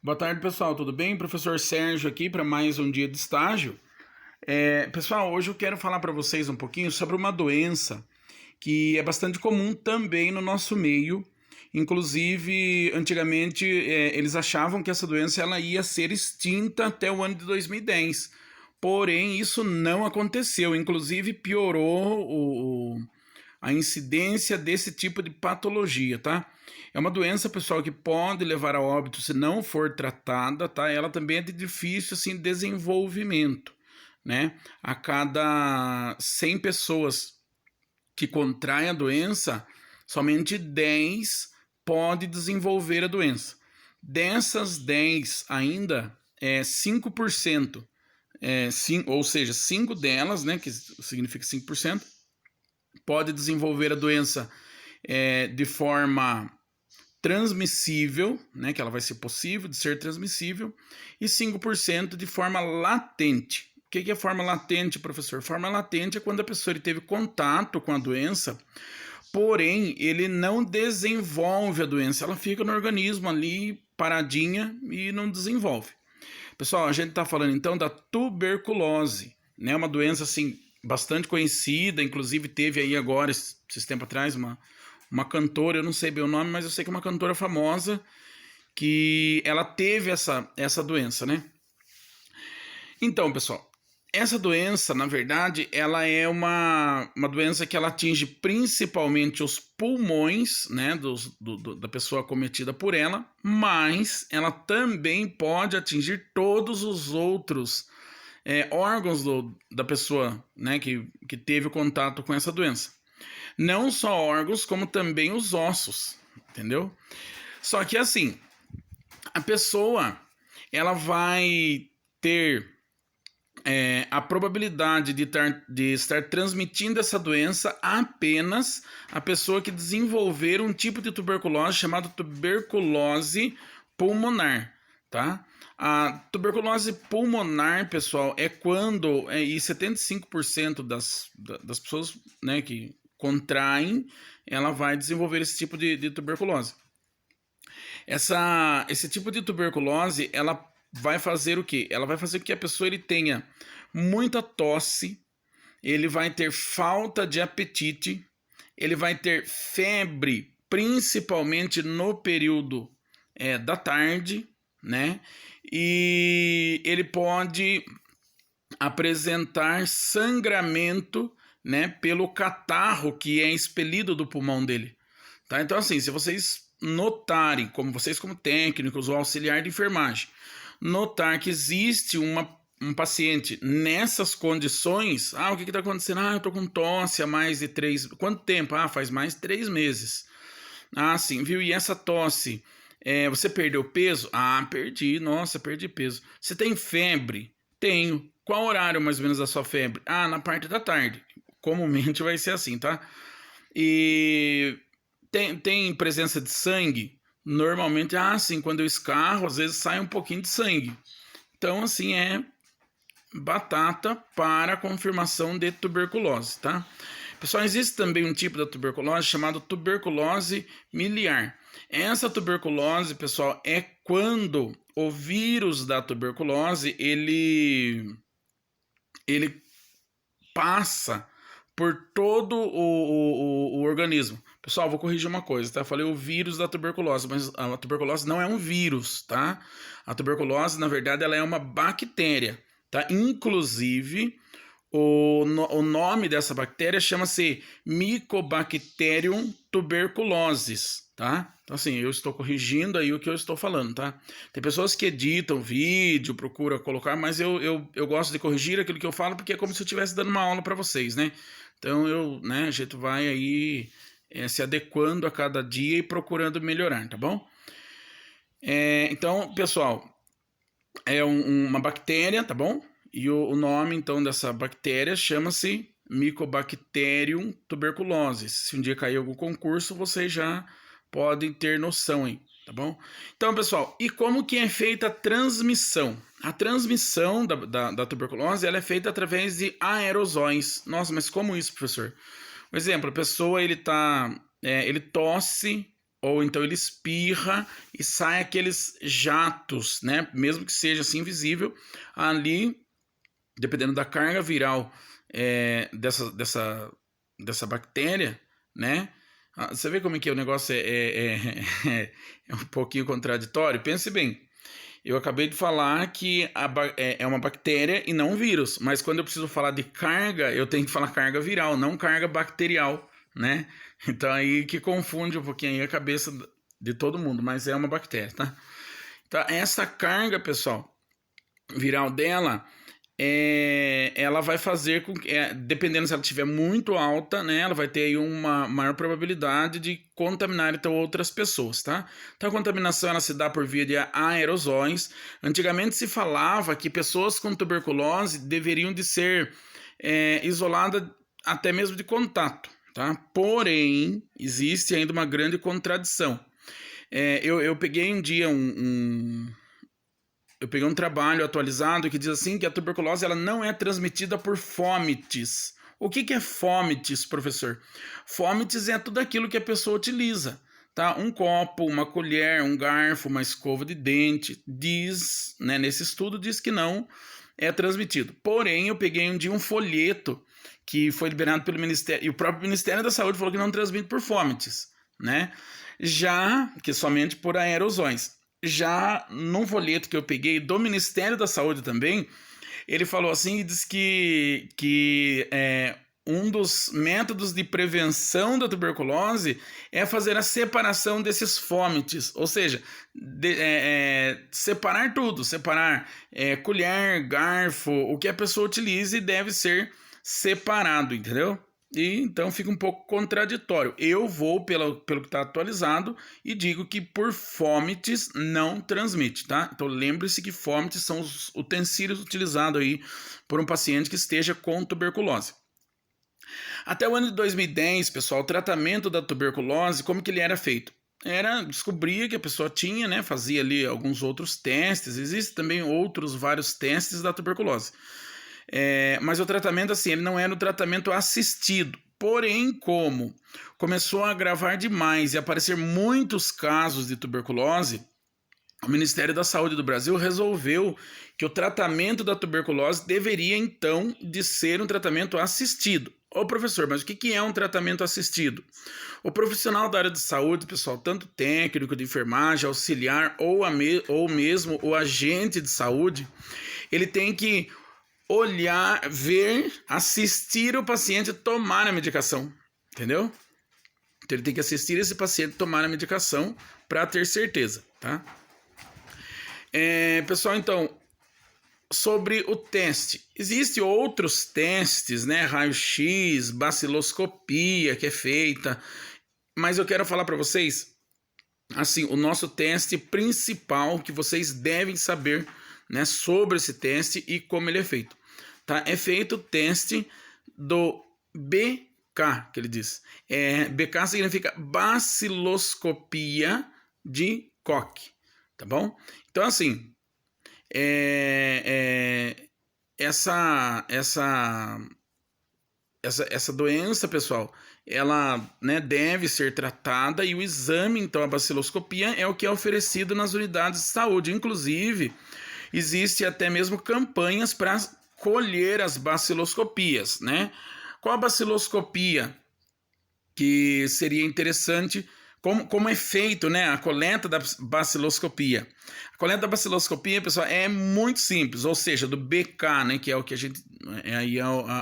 Boa tarde, pessoal. Tudo bem? Professor Sérgio aqui para mais um dia de estágio. Pessoal, hoje eu quero falar para vocês um pouquinho sobre uma doença que é bastante comum também no nosso meio. Inclusive, antigamente, eles achavam que essa doença ela ia ser extinta até o ano de 2010. Porém, isso não aconteceu. Inclusive, piorou a incidência desse tipo de patologia, tá? É uma doença, pessoal, que pode levar a óbito se não for tratada, tá? Ela também é de difícil, assim, desenvolvimento, né? A cada 100 pessoas que contraem a doença, somente 10 pode desenvolver a doença. Dessas 10 ainda, 5%, ou seja, 5 delas, né, que significa 5%, pode desenvolver a doença de forma transmissível, né, que ela vai ser possível de ser transmissível, e 5% de forma latente. O que é forma latente, professor? Forma latente é quando a pessoa ele teve contato com a doença, porém ele não desenvolve a doença, ela fica no organismo ali paradinha e não desenvolve. Pessoal, a gente está falando então da tuberculose, né? Uma doença assim bastante conhecida, inclusive teve aí agora, esses tempos atrás, uma cantora, eu não sei bem o nome, mas eu sei que é uma cantora famosa que ela teve essa doença, né? Então, pessoal, essa doença, na verdade, ela é uma doença que ela atinge principalmente os pulmões, né, da pessoa acometida por ela, mas ela também pode atingir todos os outros órgãos da pessoa, né, que teve o contato com essa doença. Não só órgãos, como também os ossos, entendeu? Só que assim, a pessoa, ela vai ter a probabilidade de estar transmitindo essa doença apenas a pessoa que desenvolver um tipo de tuberculose chamado tuberculose pulmonar, tá? A tuberculose pulmonar, pessoal, é quando, e 75% das pessoas, né, que contraem, ela vai desenvolver esse tipo de tuberculose. Esse tipo de tuberculose, ela vai fazer o quê? Ela vai fazer com que a pessoa ele tenha muita tosse, ele vai ter falta de apetite, ele vai ter febre, principalmente no período da tarde, né? E ele pode apresentar sangramento, né, pelo catarro que é expelido do pulmão dele, tá? Então assim, se vocês notarem, como vocês como técnicos ou auxiliar de enfermagem, notar que existe um paciente nessas condições, o que está acontecendo? Eu tô com tosse há mais de 3... Quanto tempo? Faz mais de 3 meses. Sim, viu? E essa tosse, você perdeu peso? Perdi, nossa, perdi peso. Você tem febre? Tenho. Qual horário mais ou menos da sua febre? Na parte da tarde. Comumente vai ser assim, tá? E tem presença de sangue? Normalmente, sim, quando eu escarro, às vezes sai um pouquinho de sangue. Então, assim, é batata para confirmação de tuberculose, tá? Pessoal, existe também um tipo da tuberculose chamado tuberculose miliar. Essa tuberculose, pessoal, é quando o vírus da tuberculose, ele passa por todo o organismo. Pessoal, vou corrigir uma coisa, tá? Eu falei o vírus da tuberculose, mas a tuberculose não é um vírus, tá? A tuberculose, na verdade, ela é uma bactéria, tá? Inclusive, o nome dessa bactéria chama-se Mycobacterium tuberculosis, tá? Então, assim, eu estou corrigindo aí o que eu estou falando, tá? Tem pessoas que editam vídeo, procuram colocar, mas eu gosto de corrigir aquilo que eu falo porque é como se eu estivesse dando uma aula para vocês, né? Então, a gente vai aí se adequando a cada dia e procurando melhorar, tá bom? Então, pessoal, é uma bactéria, tá bom? E o nome, então, dessa bactéria chama-se Mycobacterium tuberculosis. Se um dia cair algum concurso, vocês já podem ter noção aí, tá bom? Então, pessoal, e como que é feita a transmissão? A transmissão da tuberculose, ela é feita através de aerosóis. Nossa, mas como isso, professor? Por exemplo, a pessoa, ele tosse, ou então ele espirra e sai aqueles jatos, né? Mesmo que seja assim invisível, ali, dependendo da carga viral dessa bactéria, né? Você vê como é que o negócio é um pouquinho contraditório? Pense bem, eu acabei de falar que é uma bactéria e não um vírus, mas quando eu preciso falar de carga, eu tenho que falar carga viral, não carga bacterial, né? Então aí que confunde um pouquinho aí a cabeça de todo mundo, mas é uma bactéria, tá? Então essa carga, pessoal, viral dela, ela vai fazer com que, dependendo se ela estiver muito alta, né, ela vai ter aí uma maior probabilidade de contaminar então outras pessoas, tá? Então a contaminação ela se dá por via de aerosóis. Antigamente se falava que pessoas com tuberculose deveriam de ser isoladas até mesmo de contato, tá? Porém, existe ainda uma grande contradição. Eu peguei um dia eu peguei um trabalho atualizado que diz assim que a tuberculose ela não é transmitida por fomites. O que é fomites, professor? Fomites é tudo aquilo que a pessoa utiliza, tá? Um copo, uma colher, um garfo, uma escova de dente. Diz, né, nesse estudo diz que não é transmitido. Porém, eu peguei um dia um folheto que foi liberado pelo Ministério, e o próprio Ministério da Saúde falou que não transmite por fomites, né? Já que somente por aerosóis. Já num folheto que eu peguei do Ministério da Saúde também, ele falou assim, diz que um dos métodos de prevenção da tuberculose é fazer a separação desses fomites, ou seja, separar tudo, separar colher, garfo, o que a pessoa utilize deve ser separado, entendeu? E então fica um pouco contraditório. Eu vou pelo que está atualizado e digo que por fomites não transmite, tá? Então lembre-se que fomites são os utensílios utilizados aí por um paciente que esteja com tuberculose. Até o ano de 2010, pessoal, o tratamento da tuberculose, como que ele era feito? Descobria que a pessoa tinha, né? Fazia ali alguns outros testes. Existem também vários testes da tuberculose. Mas o tratamento, assim, ele não era o tratamento assistido. Porém, como começou a agravar demais e aparecer muitos casos de tuberculose, o Ministério da Saúde do Brasil resolveu que o tratamento da tuberculose deveria, então, de ser um tratamento assistido. Ô professor, mas o que é um tratamento assistido? O profissional da área de saúde, pessoal, tanto técnico de enfermagem, auxiliar ou mesmo o agente de saúde, ele tem que olhar, ver, assistir o paciente tomar a medicação, entendeu? Então ele tem que assistir esse paciente tomar a medicação para ter certeza, tá? Pessoal, então, sobre o teste, existem outros testes, né? Raio-X, baciloscopia que é feita, mas eu quero falar para vocês, assim, o nosso teste principal que vocês devem saber, né, sobre esse teste e como ele é feito. Tá? É feito o teste do BK, que ele diz. BK significa baciloscopia de Koch, tá bom? Então, assim, essa doença, pessoal, ela, né, deve ser tratada e o exame, então, a baciloscopia é o que é oferecido nas unidades de saúde. Inclusive, existe até mesmo campanhas para colher as baciloscopias, né? Qual a baciloscopia que seria interessante? Como é feito, né, a coleta da baciloscopia? A coleta da baciloscopia, pessoal, é muito simples, ou seja, do BK, né, que é o que a gente,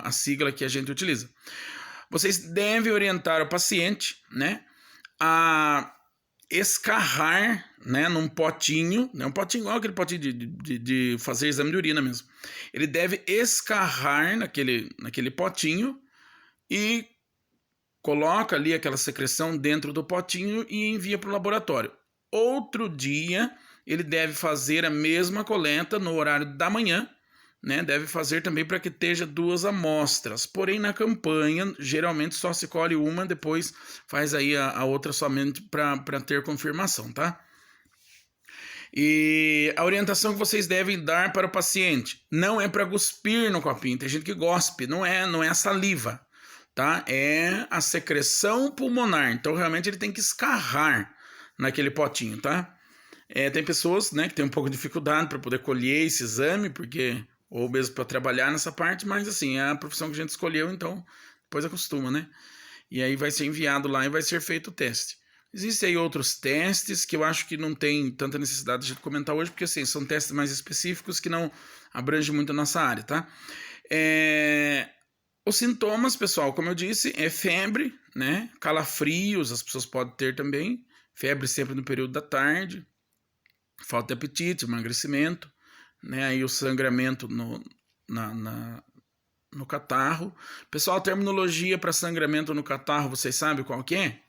a sigla que a gente utiliza. Vocês devem orientar o paciente, né, a escarrar, né, num potinho, né, um potinho igual aquele potinho de fazer exame de urina mesmo. Ele deve escarrar naquele potinho e coloca ali aquela secreção dentro do potinho e envia para o laboratório. Outro dia, ele deve fazer a mesma coleta no horário da manhã, né? Deve fazer também para que esteja 2 amostras. Porém, na campanha, geralmente só se colhe uma, depois faz aí a outra somente para ter confirmação, tá? E a orientação que vocês devem dar para o paciente não é para cuspir no copinho. Tem gente que gospe, não é a saliva, tá? É a secreção pulmonar. Então, realmente, ele tem que escarrar, naquele potinho, tá? Tem pessoas, né, que tem um pouco de dificuldade para poder colher esse exame, porque ou mesmo para trabalhar nessa parte, mas assim, é a profissão que a gente escolheu, então depois acostuma, né? E aí vai ser enviado lá e vai ser feito o teste. Existem aí outros testes que eu acho que não tem tanta necessidade de comentar hoje, porque assim, são testes mais específicos que não abrangem muito a nossa área, tá? Os sintomas, pessoal, como eu disse, é febre, né? Calafrios, as pessoas podem ter também. Febre sempre no período da tarde. Falta de apetite, emagrecimento, né? Aí o sangramento no catarro. Pessoal, a terminologia para sangramento no catarro, vocês sabem qual que é?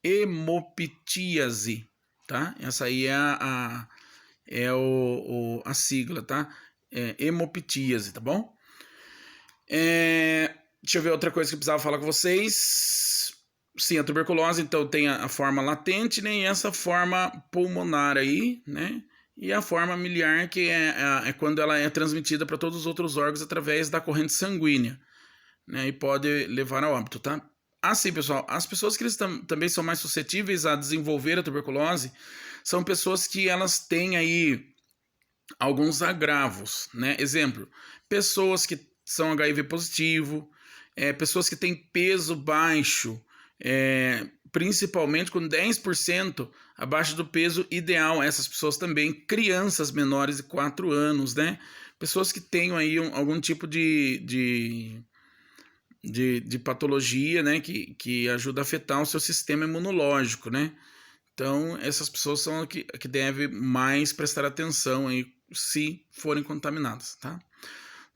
Hemoptíase, tá? Essa aí é a sigla, tá? Hemoptíase, tá bom? Deixa eu ver outra coisa que eu precisava falar com vocês. Sim, a tuberculose, então, tem a forma latente, né? E essa forma pulmonar aí, né? E a forma miliar, que é quando ela é transmitida para todos os outros órgãos através da corrente sanguínea, né? E pode levar ao óbito, tá? Assim, pessoal, as pessoas que também são mais suscetíveis a desenvolver a tuberculose são pessoas que elas têm aí alguns agravos, né? Exemplo, pessoas que são HIV positivo, pessoas que têm peso baixo, principalmente com 10% abaixo do peso ideal. Essas pessoas também, crianças menores de 4 anos, né? Pessoas que tenham aí algum tipo de patologia, né? Que ajuda a afetar o seu sistema imunológico, né? Então, essas pessoas são que devem mais prestar atenção aí se forem contaminadas, tá?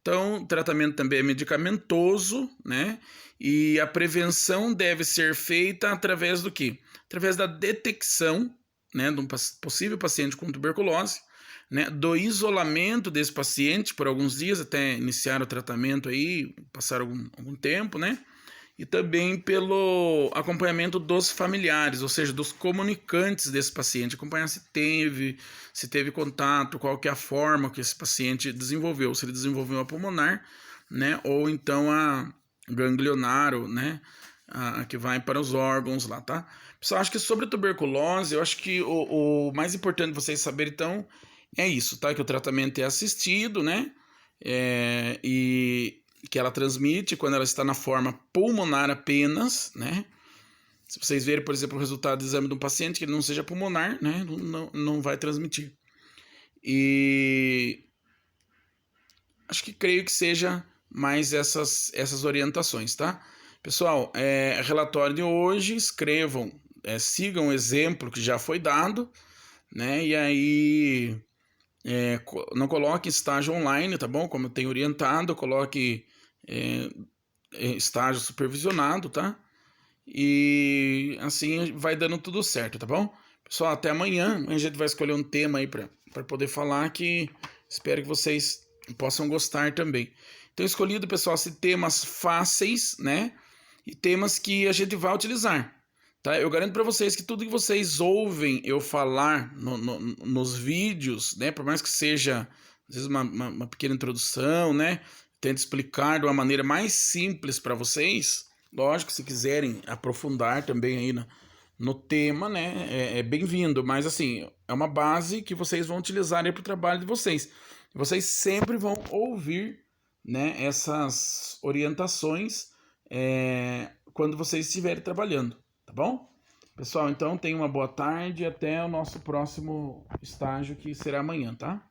Então, o tratamento também é medicamentoso, né? E a prevenção deve ser feita através do quê? Através da detecção, né, de um possível paciente com tuberculose, né, do isolamento desse paciente por alguns dias até iniciar o tratamento aí, passar algum tempo, né? E também pelo acompanhamento dos familiares, ou seja, dos comunicantes desse paciente, acompanhar se teve contato, qual que é a forma que esse paciente desenvolveu, se ele desenvolveu a pulmonar, né, ou então a ganglionar, né, a que vai para os órgãos lá, tá? Pessoal, acho que sobre a tuberculose, eu acho que o mais importante vocês saberem, então, é isso, tá? Que o tratamento é assistido, né, e que ela transmite quando ela está na forma pulmonar apenas, né? Se vocês verem, por exemplo, o resultado do exame de um paciente que ele não seja pulmonar, né? Não vai transmitir. E acho que creio que seja mais essas orientações, tá? Pessoal, relatório de hoje, escrevam, sigam o exemplo que já foi dado, né? E aí não coloque estágio online, tá bom? Como eu tenho orientado, coloque estágio supervisionado, tá? E assim vai dando tudo certo, tá bom? Pessoal, até amanhã. A gente vai escolher um tema aí para poder falar que espero que vocês possam gostar também. Então, escolhido, pessoal, temas fáceis, né? E temas que a gente vai utilizar. Tá? Eu garanto para vocês que tudo que vocês ouvem eu falar nos vídeos, né, por mais que seja às vezes uma pequena introdução, né, tento explicar de uma maneira mais simples para vocês. Lógico, se quiserem aprofundar também aí no tema, né, é bem-vindo, mas assim, é uma base que vocês vão utilizar para o trabalho de vocês. Vocês sempre vão ouvir, né, essas orientações quando vocês estiverem trabalhando. Tá bom? Pessoal, então tenham uma boa tarde e até o nosso próximo estágio que será amanhã, tá?